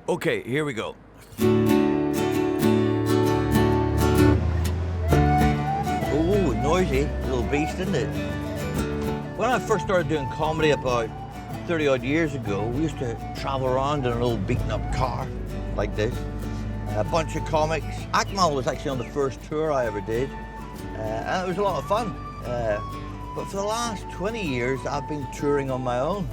Okay, here we go. Oh, noisy little beast, isn't it? When I first started doing comedy about 30 odd years ago, we used to travel around in an old beaten up car like this. A bunch of comics. Akmal was actually on the first tour I ever did, and it was a lot of fun. But for the last 20 years, I've been touring on my own,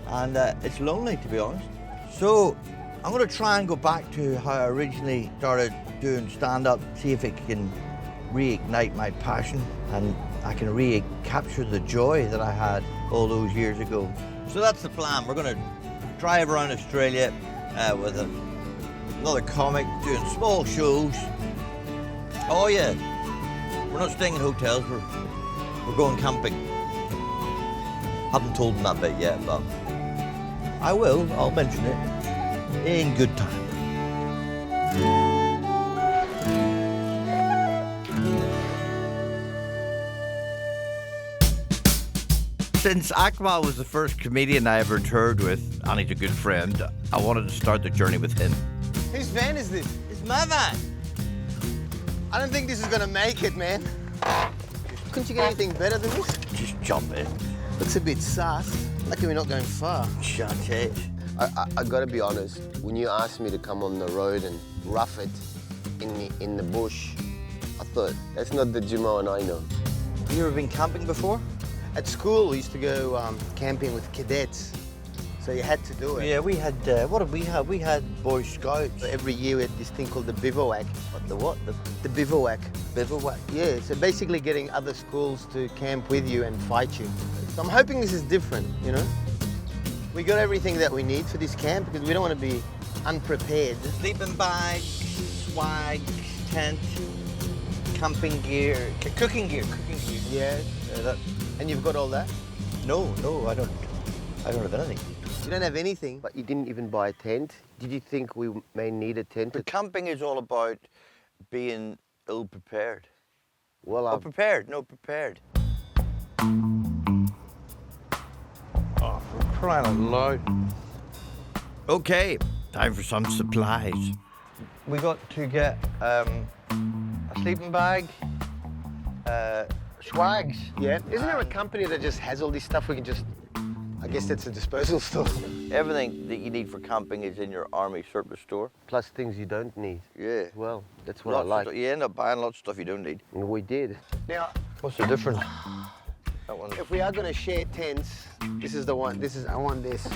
and it's lonely, to be honest. So I'm going to try and go back to how I originally started doing stand-up, see if it can reignite my passion and I can recapture the joy that I had all those years ago. So that's the plan. We're going to drive around Australia with another comic doing small shows. Oh yeah, we're not staying in hotels, we're going camping. Haven't told them that bit yet, but I will, I'll mention it in good time. Since Akmal was the first comedian I ever toured with, and he's a good friend, I wanted to start the journey with him. Whose van is this? It's my van. I don't think this is gonna make it, man. Couldn't you get anything better than this? Just jump in. Looks a bit sus. Lucky we're not going far. Shut it. I gotta be honest, when you asked me to come on the road and rough it in the bush, I thought, that's not the Jimeoin I know. You ever been camping before? At school, we used to go camping with cadets, so you had to do it. Yeah, we had, what did we have? We had Boy Scouts. Every year we had this thing called the bivouac. The what? The bivouac. Bivouac? Yeah, so basically getting other schools to camp with you and fight you. So I'm hoping this is different, you know? We got everything that we need for this camp because we don't want to be unprepared. Sleeping bag, swag, tent, camping gear, cooking gear. Yeah. And you've got all that? No, I don't have anything. You don't have anything? But you didn't even buy a tent? Did you think we may need a tent? But camping is all about being ill-prepared. Well, prepared. Oh, for crying out loud. Okay, time for some supplies. We got to get a sleeping bag, swags. Yeah. Isn't there a company that just has all this stuff we can just... I guess that's a disposal store. Everything that you need for camping is in your army surplus store. plus things you don't need. Yeah. Well, that's what I like. You end up buying lots of stuff you don't need. And we did. Now, What's the difference? That one. if we are going to share tents, this is the one. I want this.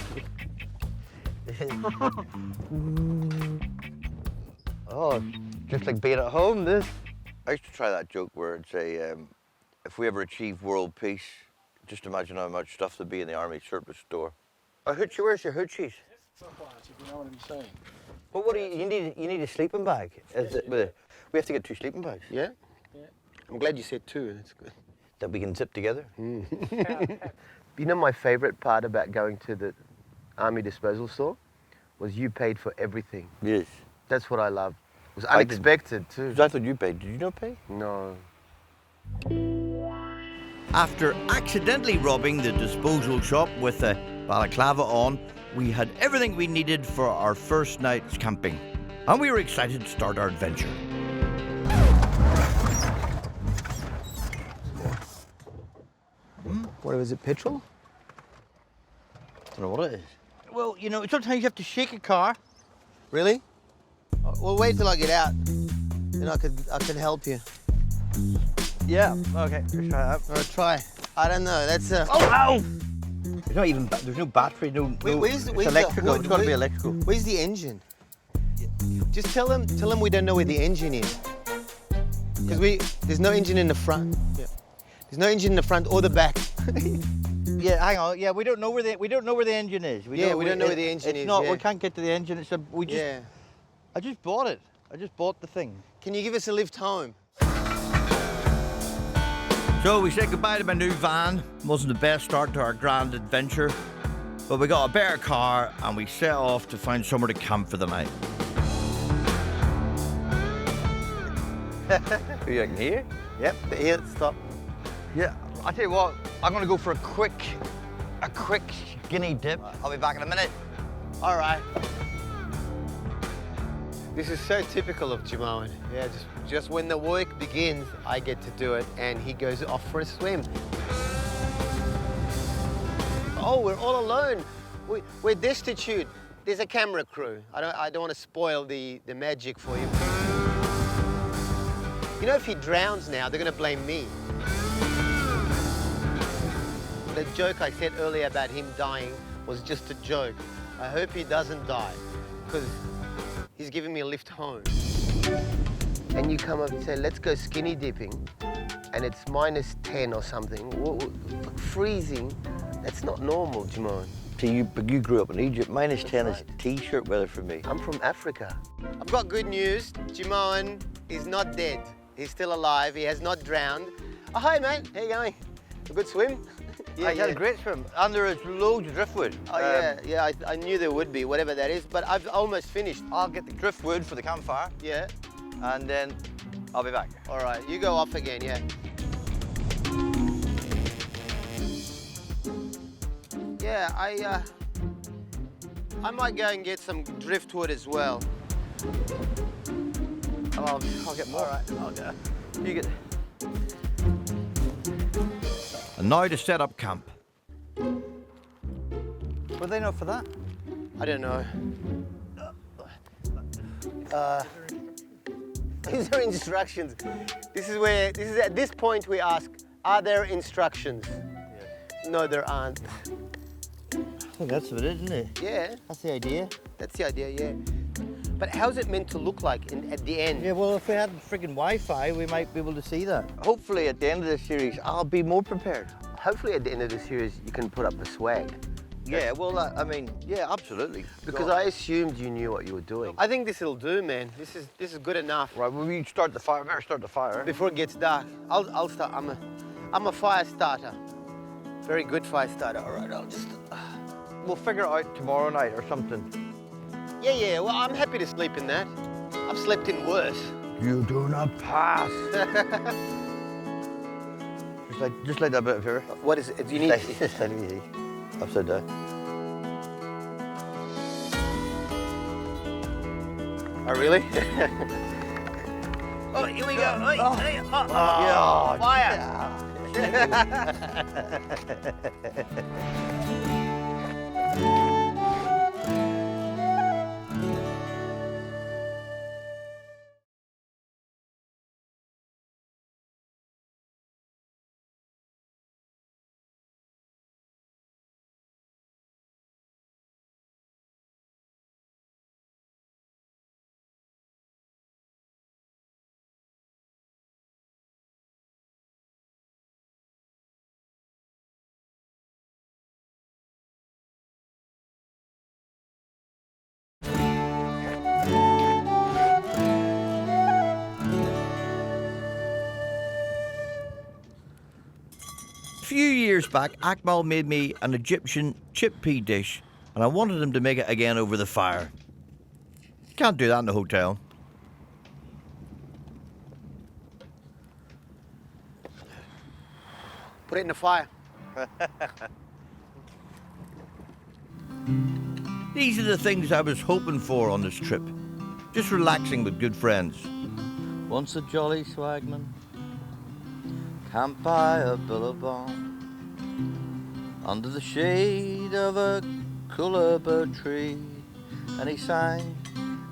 Oh, just like being at home, this. I used to try that joke where I'd say, if we ever achieve world peace, just imagine how much stuff there'd be in the army surplus store. Where's your hoochies? If you know what I'm saying. Well, what do you need a sleeping bag. We have to get 2 sleeping bags. Yeah? Yeah. I'm glad you said 2. That's good. That we can zip together. You know, my favorite part about going to the army disposal store was you paid for everything. Yes. That's what I loved. It was I did. unexpected too. 'Cause I thought you paid. Did you not pay? No. After accidentally robbing the disposal shop with a balaclava on, we had everything we needed for our first night's camping. And we were excited to start our adventure. What was it, petrol? I don't know what it is. Well, you know, sometimes you have to shake a car. Really? Well, wait till I get out. Then I can help you. Yeah, okay, let's try that. All right, try. I don't know, that's a... Oh, ow! There's not even, there's no battery, no, Where's it's electrical, it's gotta be electrical. Where's the engine? Just tell them we don't know where the engine is. Because there's no engine in the front. Yeah. There's no engine in the front or the back. Yeah, hang on. Yeah, we don't know where the engine is. We don't know where the engine is. Not. Yeah. We can't get to the engine. Yeah. I just bought it. I just bought the thing. Can you give us a lift home? So we said goodbye to my new van. Wasn't the best start to our grand adventure, but we got a better car and we set off to find somewhere to camp for the night. Are you in here? Yep. Here, stop. Yeah. I tell you what, I'm gonna go for a quick skinny dip. I'll be back in a minute. All right. This is so typical of Jimeoin. Yeah, just when the work begins, I get to do it, and he goes off for a swim. Oh, we're all alone. We're destitute. There's a camera crew. I don't want to spoil the magic for you. You know, if he drowns now, they're going to blame me. The joke I said earlier about him dying was just a joke. I hope he doesn't die, because he's giving me a lift home. And you come up and say, let's go skinny dipping, and it's -10 or something. Freezing. That's not normal, Jimeoin. See, you grew up in Egypt. -10 is t-shirt weather for me. I'm from Africa. I've got good news. Jimeoin is not dead. He's still alive. He has not drowned. Oh, hi, mate. How you going? A good swim? I had a great swim, and there is loads of driftwood. Oh, yeah. I knew there would be, whatever that is, but I've almost finished. I'll get the driftwood for the campfire, Yeah. and then I'll be back. All right, you go off again, yeah. Yeah, I might go and get some driftwood as well. I'll get more. All right, I'll go. You get. And now to set up camp. Were they not for that? I don't know. These are instructions. This is at this point we ask, are there instructions? Yeah. No, there aren't. I think that's what it is, isn't it? Yeah, That's the idea. that's the idea, yeah. But how's it meant to look like at the end? Yeah, well, if we had friggin' Wi-Fi, we might be able to see that. Hopefully, at the end of this series, I'll be more prepared. Hopefully at the end of the series, you can put up a swag. Yeah, well, I mean, yeah, absolutely. Because I assumed you knew what you were doing. I think this'll do, man. This is good enough. Right, well, we start the fire. Better start the fire. Before it gets dark, I'll start. I'm a fire starter. Very good fire starter. All right, I'll just. We'll figure it out tomorrow night or something. Yeah. Well, I'm happy to sleep in that. I've slept in worse. You do not pass. just like that bit of here. What is it? Do you need? Just like easy. Upside down. Oh, really? Oh, here we go. Yeah. Fire! A few years back, Akmal made me an Egyptian chickpea dish, and I wanted him to make it again over the fire. Can't do that in a hotel. Put it in the fire. These are the things I was hoping for on this trip. Just relaxing with good friends. Once a jolly swagman, camped by a billabong, under the shade of a coolabah tree. And he sang,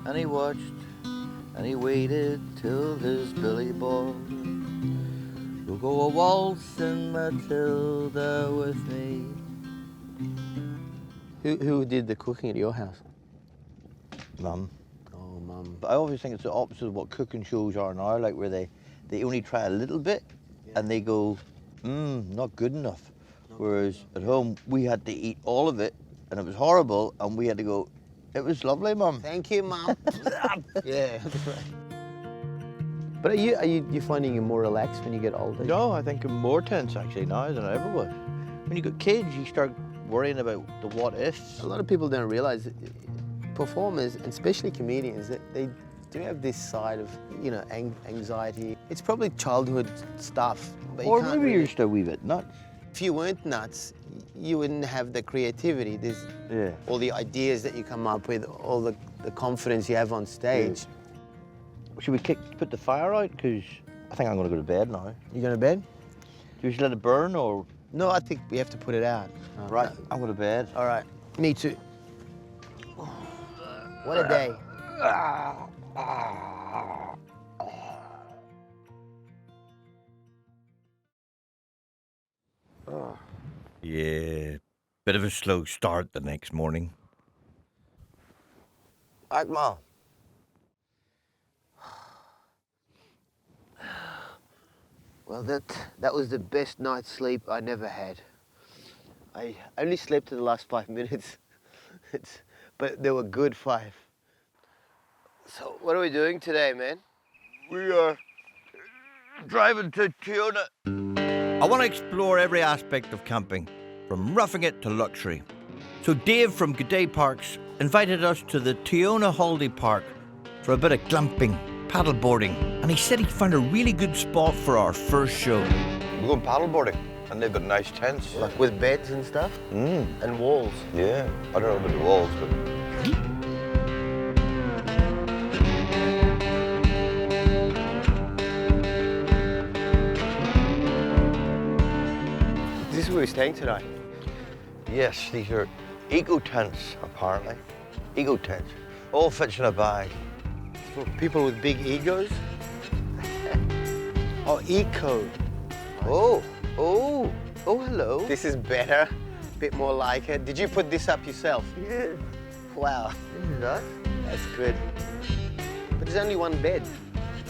and he watched, and he waited till his billy boy will go a waltzing Matilda with me. Who did the cooking at your house? Mum. Oh, Mum. But I always think it's the opposite of what cooking shows are now, like where they only try a little bit and they go, not good enough. Whereas at home, we had to eat all of it and it was horrible and we had to go, it was lovely, Mum. Thank you, Mum. Yeah, that's right. But are you finding you more relaxed when you get older? No, I think I'm more tense actually now than I ever was. When you got kids, you start worrying about the what ifs. A lot of people don't realize that performers, and especially comedians, that they do have this side of, anxiety. It's probably childhood stuff. But Or you can't maybe really... you're just a wee bit nuts. If you weren't nuts, you wouldn't have the creativity. Yeah. All the ideas that you come up with, all the confidence you have on stage. Should we put the fire out? Because I think I'm going to go to bed now. You going to bed? Do we just let it burn or? No, I think we have to put it out. Right, I'm going to bed. All right. Me too. What a day. Yeah, bit of a slow start the next morning. Akmal. Well, that was the best night's sleep I never had. I only slept for the last 5 minutes, but they were good 5. So what are we doing today, man? We are driving to Tiona. I want to explore every aspect of camping, from roughing it to luxury. So Dave from Good Day Parks invited us to the Tiona Holiday Park for a bit of glamping, paddleboarding, and he said he found a really good spot for our first show. We're going paddleboarding, and they've got nice tents. Like with beds and stuff? And walls. Yeah, I don't know about the walls, but... This is where we're staying tonight. Yes, these are eco tents, apparently. Eco tents. All fits in a bag. For people with big egos? Oh, eco. Oh, hello. This is better. Bit more like it. Did you put this up yourself? Yeah. Wow. Isn't that? That's good. But there's only one bed.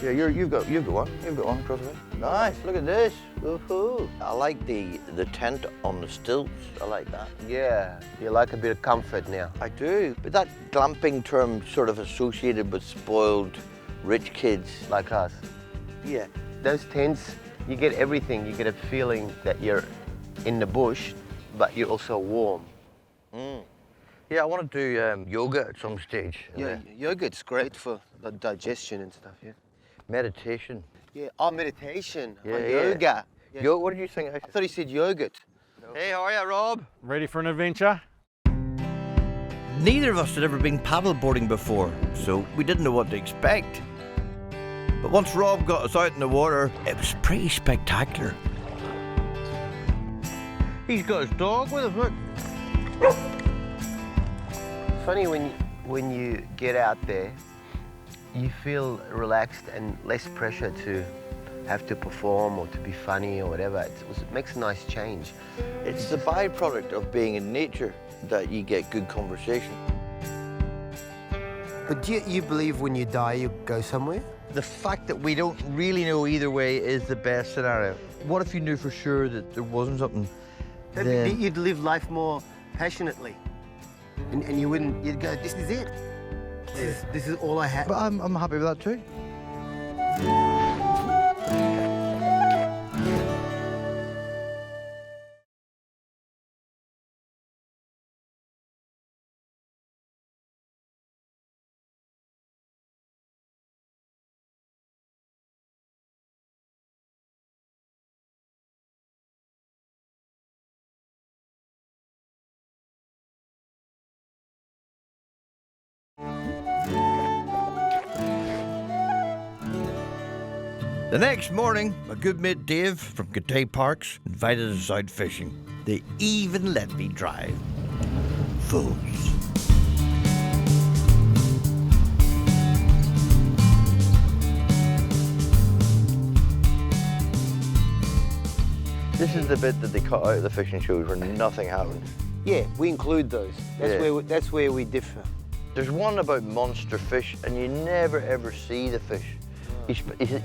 Yeah, you've got one. You've got one, trust me. Nice, look at this. Woohoo. I like the tent on the stilts. I like that. Yeah, you like a bit of comfort now. I do. But that glamping term sort of associated with spoiled rich kids. Like us. Yeah. Those tents, you get everything. You get a feeling that you're in the bush, but you're also warm. Yeah, I want to do yoga at some stage. Yeah, yogurt's great for the digestion and stuff, yeah. Meditation. Yeah, oh, meditation. Yeah, oh, yeah. yoga. Yeah. What did you think? I thought he said yogurt. Hey, how are you, Rob? Ready for an adventure? Neither of us had ever been paddleboarding before, so we didn't know what to expect. But once Rob got us out in the water, it was pretty spectacular. He's got his dog with him, look. Funny when you get out there, you feel relaxed and less pressure to have to perform or to be funny or whatever. It makes a nice change. It's the byproduct of being in nature that you get good conversation. But do you believe when you die you go somewhere? The fact that we don't really know either way is the best scenario. What if you knew for sure that there wasn't something? Then... You'd live life more passionately. And you'd go, this is it. This is all I have. But I'm happy with that too. The next morning, my good mate Dave from Good Day Parks invited us out fishing. They even let me drive. Fools. This is the bit that they cut out of the fishing shows where nothing happens. Yeah, we include those. That's where we differ. There's one about monster fish, and you never ever see the fish. He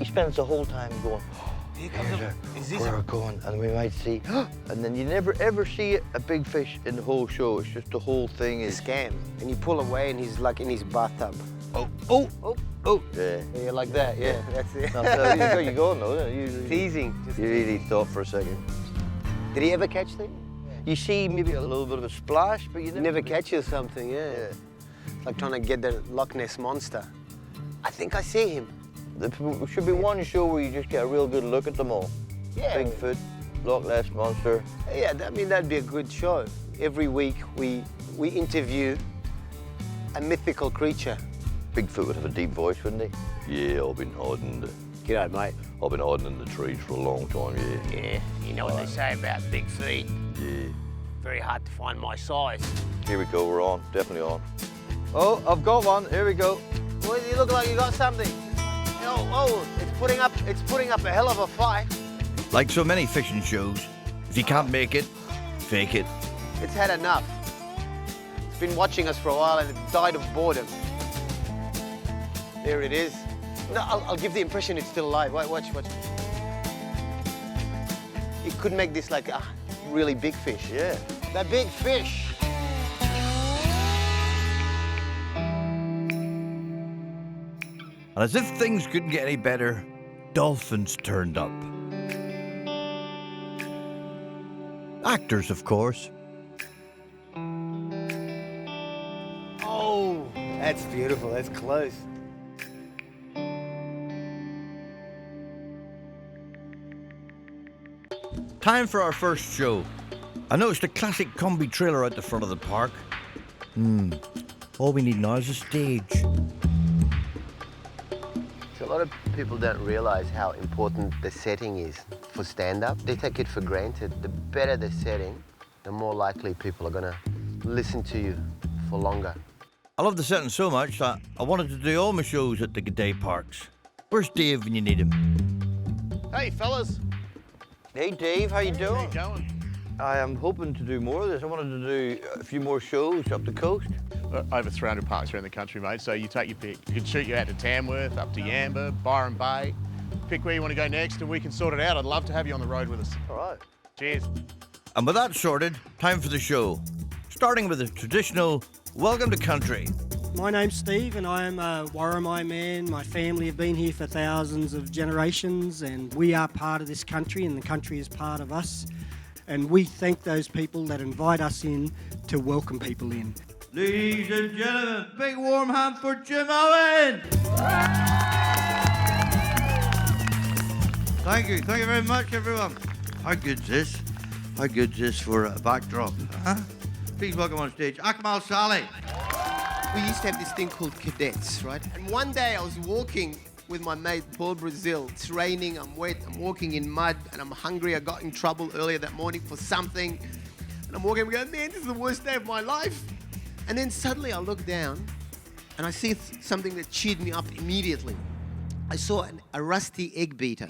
spends the whole time going, where we're going, and we might see, and then you never ever see a big fish in the whole show. It's just the whole thing is... a scam. And you pull away and he's like in his bathtub. Oh. Yeah. Yeah, like that, yeah, that's it. That's how you go, though, isn't it? Teasing. You really thought for a second. Did he ever catch them? You see maybe a little bit of a splash, but you Never catches something, yeah. It's like trying to get the Loch Ness Monster. I think I see him. There should be one show where you just get a real good look at them all. Yeah. Bigfoot, Loch Ness Monster. Yeah, I mean, that'd be a good show. Every week we we interview a mythical creature. Bigfoot would have a deep voice, wouldn't he? Yeah, I've been hiding in the... G'day, mate. I've been hiding in the trees for a long time, yeah. Yeah, you know what they say about big feet? Yeah. Very hard to find my size. Here we go, we're on, definitely on. Oh, I've got one, here we go. Well, you look like you got something. Oh, it's putting up a hell of a fight. Like so many fishing shows, if you can't make it, fake it. It's had enough. It's been watching us for a while and it died of boredom. There it is. No, I'll give the impression it's still alive. Watch. It could make this like a really big fish. Yeah. The big fish. And as if things couldn't get any better, dolphins turned up. Actors, of course. Oh, that's beautiful. That's close. Time for our first show. I noticed a classic combi trailer out the front of the park. All we need now is a stage. So a lot of people don't realise how important the setting is for stand-up. They take it for granted. The better the setting, the more likely people are going to listen to you for longer. I love the setting so much that I wanted to do all my shows at the G'day parks. Where's Dave when you need him? Hey, fellas. Hey, Dave, how you How doing? you going? I am hoping to do more of this. I wanted to do a few more shows up the coast. Over 300 parks around the country, mate, so you take your pick. You can shoot you out to Tamworth, up to Yamba, Byron Bay. Pick where you want to go next and we can sort it out. I'd love to have you on the road with us. All right. Cheers. And with that sorted, time for the show. Starting with the traditional welcome to country. My name's Steve and I am a Warramai man. My family have been here for thousands of generations and we are part of this country and the country is part of us. And we thank those people that invite us in to welcome people in. Ladies and gentlemen, big warm hand for Jimeoin! Thank you very much everyone. How good's this? How good's this for a backdrop? Huh? Please welcome on stage Akmal Saleh. We used to have this thing called cadets, right? And one day I was walking with my mate Paul Brazil. It's raining, I'm wet, I'm walking in mud, and I'm hungry. I got in trouble earlier that morning for something. And I'm walking, I'm going, man, this is the worst day of my life. And then suddenly I look down and I see something that cheered me up immediately. I saw a rusty egg beater.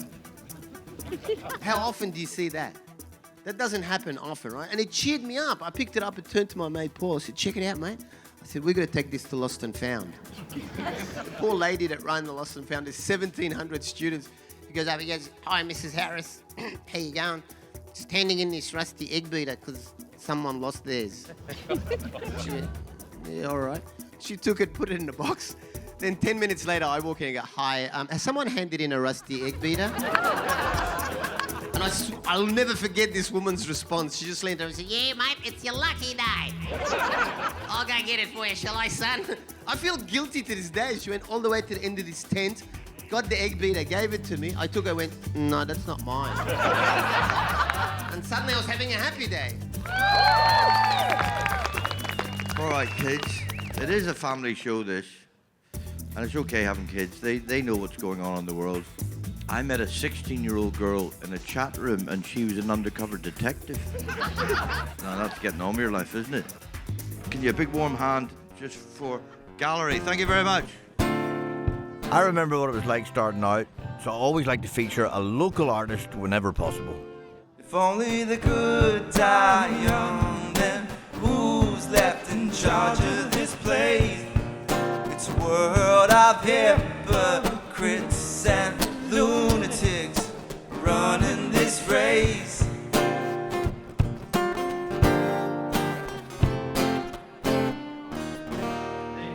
How often do you see that? That doesn't happen often, right? And it cheered me up. I picked it up and turned to my mate Paul. I said, check it out, mate. I said, we're going to take this to Lost and Found. The poor lady that ran the Lost and Found, there's 1,700 students. He goes up, he goes, hi, Mrs. Harris. How you going? Just handing in this rusty egg beater because someone lost theirs. She went, yeah, all right. She took it, put it in the box. Then 10 minutes later, I walk in and go, hi, has someone handed in a rusty egg beater? And I'll never forget this woman's response. She just leaned over and said, yeah, mate, it's your lucky day. I'll go get it for you, shall I, son? I feel guilty to this day. She went all the way to the end of this tent, got the egg beater, gave it to me. I took it and went, no, that's not mine. And suddenly I was having a happy day. All right, kids. It is a family show, this. And it's okay having kids. They know what's going on in the world. I met a 16-year-old girl in a chat room and she was an undercover detective. Now that's getting on with your life, isn't it? Can you a big warm hand just for Gallery? Thank you very much. I remember what it was like starting out, so I always like to feature a local artist whenever possible. If only the good die young, then who's left in charge of this place? It's a world of hypocrites and lunatics running this race.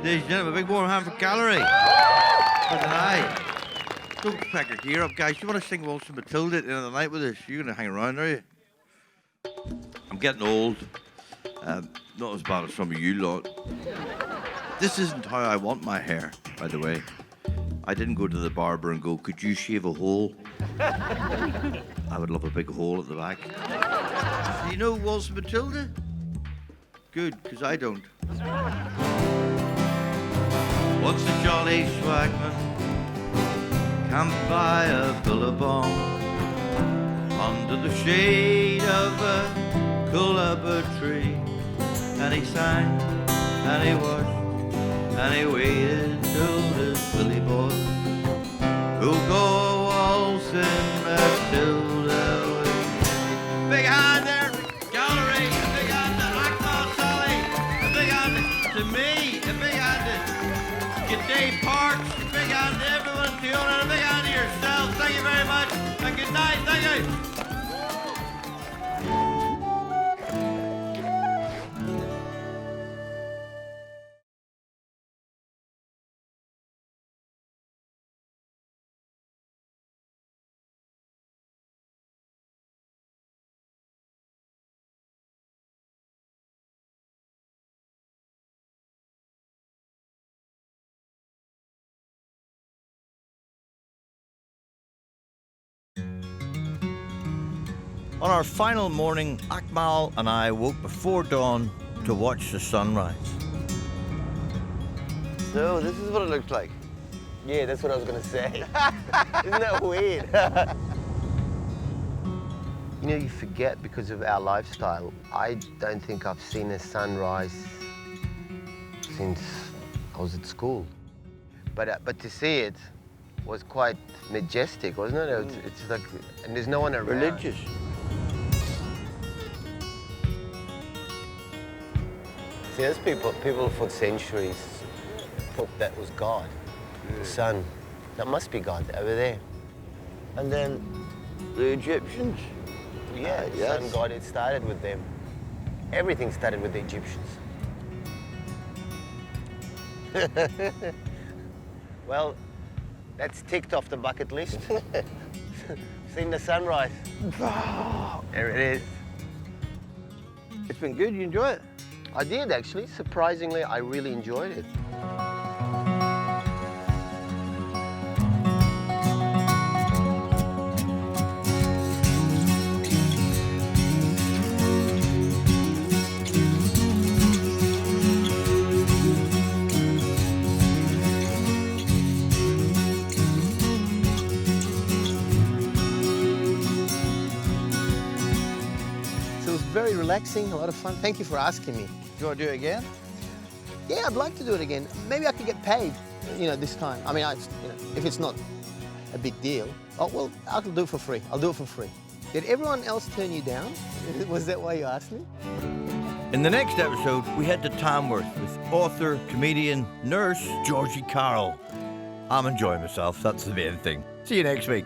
Ladies and gentlemen, a big warm hand for Gallery. For tonight. Don't pack your gear up, guys. You want to sing Waltzing Matilda at the end of the night with us? You're going to hang around, are you? I'm getting old. Not as bad as some of you lot. This isn't how I want my hair, by the way. I didn't go to the barber and go, could you shave a hole? I would love a big hole at the back. Do you know Waltzing Matilda? Good, because I don't. What's a jolly swagman? Camped by a billabong under the shade of a coolabah tree. And he sang, and he washed, and he waited till his Billy boy who'll go waltzing Matilda with. Big hand there, gallery, a big hand to Akmal Sally, a big hand to me, a big hand to Dave Parks, a big hand to everyone, Tiona, and a big hand to yourself. Thank you very much, and good night, thank you. On our final morning, Akmal and I woke before dawn to watch the sunrise. So this is what it looks like. Yeah, that's what I was gonna say. Isn't that weird? You know, you forget because of our lifestyle. I don't think I've seen a sunrise since I was at school. But to see it was quite majestic, wasn't it? It's like, and there's no one around. Religious. See, those people for centuries thought that was God, the sun. That must be God over there. And then The Egyptians. yeah, the yes. sun god, it started with them. Everything started with the Egyptians. Well, that's ticked off the bucket list. Seen the sunrise. There it is. It's been good, you enjoy it? I did, actually. Surprisingly, I really enjoyed it. So it was very relaxing, a lot of fun. Thank you for asking me. Do you want to do it again? Yeah, I'd like to do it again. Maybe I could get paid, this time. I mean, if it's not a big deal. Oh, well, I'll do it for free. I'll do it for free. Did everyone else turn you down? Was that why you asked me? In the next episode, we head to Tamworth with author, comedian, nurse Georgie Carroll. I'm enjoying myself, that's the main thing. See you next week.